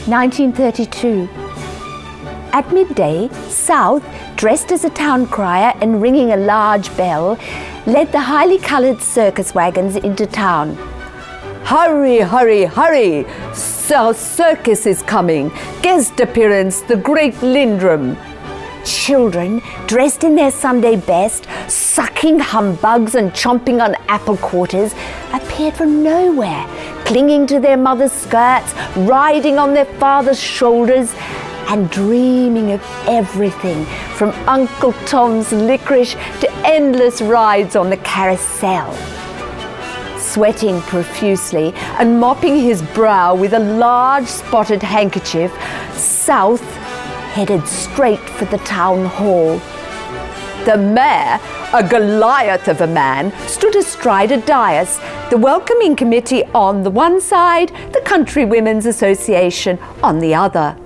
1932. At midday, South, dressed as a town crier and ringing a large bell, led the highly coloured circus wagons into town. Hurry, hurry, hurry! Our circus is coming. Guest appearance, the great Lindrum. Children, dressed in their Sunday best, sucking humbugs and chomping on apple quarters, appeared from nowhere, clinging to their mother's skirts, riding on their father's shoulders, and dreaming of everything from Uncle Tom's licorice to endless rides on the carousel. Sweating profusely and mopping his brow with a large spotted handkerchief, South headed straight for the town hall. The mayor, a Goliath of a man, stood astride a dais, the welcoming committee on the one side, the Country Women's Association on the other.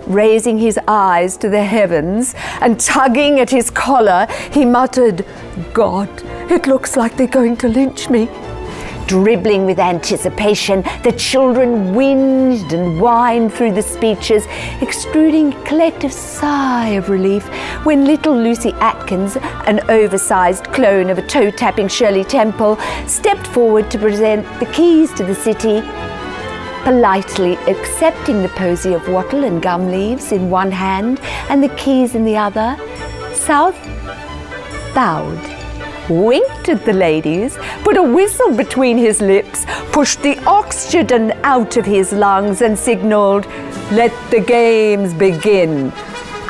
Raising his eyes to the heavens and tugging at his collar, he muttered, "God, it looks like they're going to lynch me." Dribbling with anticipation, the children whinged and whined through the speeches, extruding a collective sigh of relief when little Lucy Atkins, an oversized clone of a toe-tapping Shirley Temple, stepped forward to present the keys to the city. Politely accepting the posy of wattle and gum leaves in one hand and the keys in the other, South bowed, winked at the ladies, put a whistle between his lips, pushed the oxygen out of his lungs and signalled, "Let the games begin."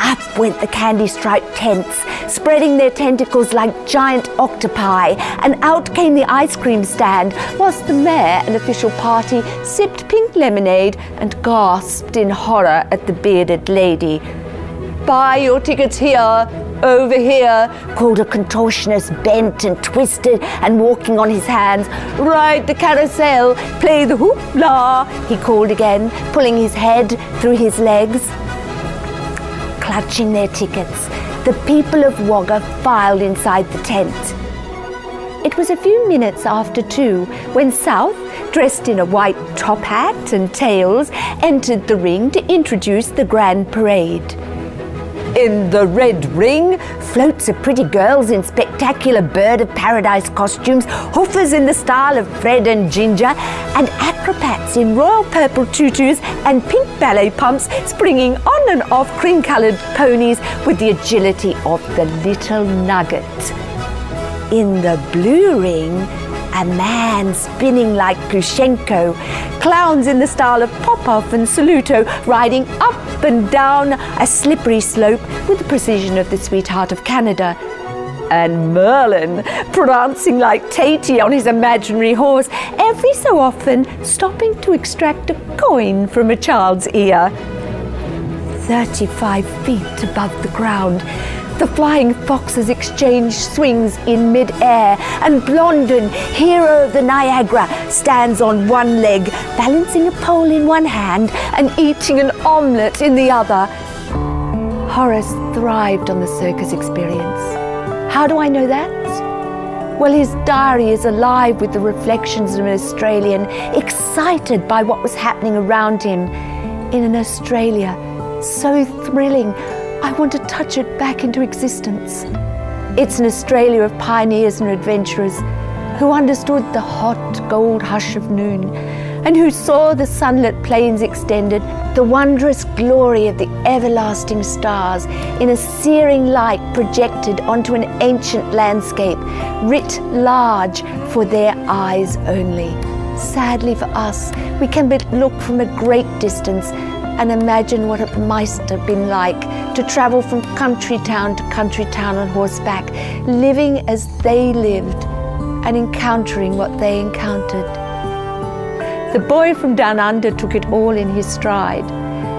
Up went the candy-striped tents, spreading their tentacles like giant octopi, and out came the ice cream stand, whilst the mayor and official party sipped pink lemonade and gasped in horror at the bearded lady. "Buy your tickets here, over here," called a contortionist, bent and twisted and walking on his hands. "Ride the carousel, play the hoopla," he called again, pulling his head through his legs. Clutching their tickets, the people of Wagga filed inside the tent. It was a few minutes after 2 when South, dressed in a white top hat and tails, entered the ring to introduce the grand parade. In the red ring, floats of pretty girls in spectacular bird of paradise costumes, hoofers in the style of Fred and Ginger, and acrobats in royal purple tutus and pink ballet pumps springing on and off cream-coloured ponies with the agility of the little nugget. In the blue ring, a man spinning like Plushenko, clowns in the style of Popoff and Saluto riding up and down a slippery slope with the precision of the sweetheart of Canada, and Merlin prancing like Tatey on his imaginary horse, every so often stopping to extract a coin from a child's ear. 35 feet above the ground, the flying foxes exchange swings in mid-air, and Blondin, hero of the Niagara, stands on one leg, balancing a pole in one hand and eating an omelette in the other. Horace thrived on the circus experience. How do I know that? Well, his diary is alive with the reflections of an Australian excited by what was happening around him in an Australia so thrilling, I want to touch it back into existence. It's an Australia of pioneers and adventurers who understood the hot gold hush of noon and who saw the sunlit plains extended, the wondrous glory of the everlasting stars in a searing light projected onto an ancient landscape, writ large for their eyes only. Sadly for us, we can but look from a great distance and imagine what it must have been like to travel from country town to country town on horseback, living as they lived and encountering what they encountered. The boy from down under took it all in his stride,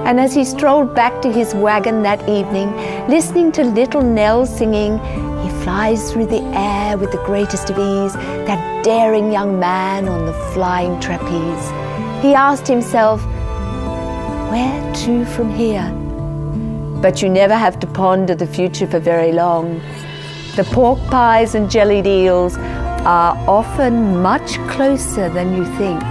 and as he strolled back to his wagon that evening, listening to little Nell singing, "He flies through the air with the greatest of ease, that daring young man on the flying trapeze," he asked himself, where to from here? But you never have to ponder the future for very long. The pork pies and jellied eels are often much closer than you think.